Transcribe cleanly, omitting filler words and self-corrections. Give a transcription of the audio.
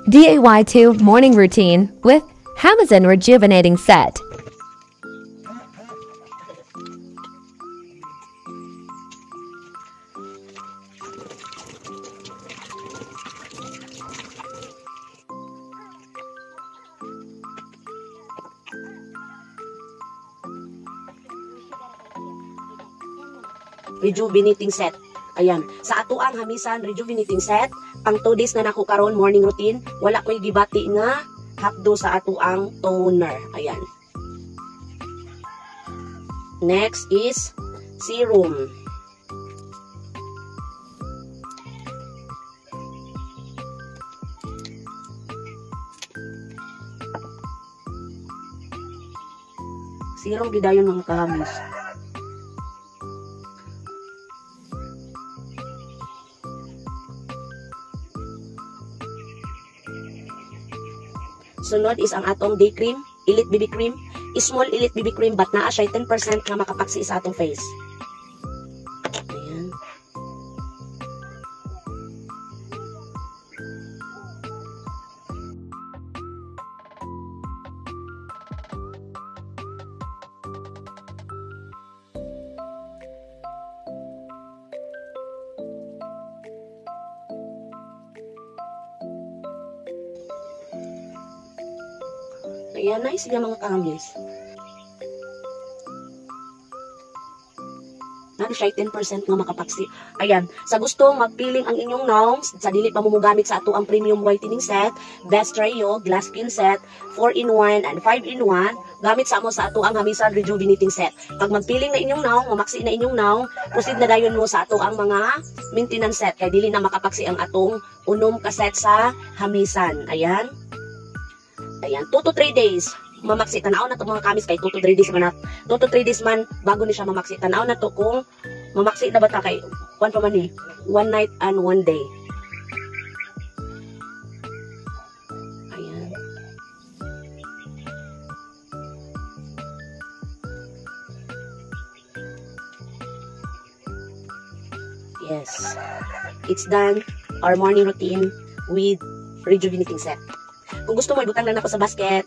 DIY2 morning routine with Amazon Rejuvenating Set. Rejuvenating set. Ayan. Sa ato ang hamisan rejuvenating set, pang 2 days na nako karon morning routine, wala ko'y gibati nga hapdo sa ato ang toner. Ayan. Next is serum. Serum gidayon mga kahamis. Sunod is ang atong day cream, Elite BB Cream. Small Elite BB Cream but naa siya 10% nga makapaksi sa atong face. Ayan. Ayan, nice sila mga kahamis. Nano siya 10% nga makapaksi. Ayan, sa gustong magpiling ang inyong nails, sa dili pa mo gamit sa ato ang premium whitening set, best trio, glass skin set, 4-in-1 and 5-in-1, gamit sa mo sa ato ang hamisan rejuvenating set. Pag magpiling na inyong nail, mamaksi na inyong nail, proceed na dayon mo sa ato ang mga maintenance set, kay dili na makapaksi ang atong unom ka set sa hamisan. Ayan. Ayan, 2 to 3 days. Mamaksi, tanaw na to mga kamis kay 2 to 3 days man. 2 to 3 days man bago ni siya mamaksi. Tanaw na to kung mamaksi na ba ta kay kwan pa man ni 1 night and 1 day. Ayan. Yes. It's done. Our morning routine with rejuvenating set. Kung gusto mo, ibutang lang ako sa basket.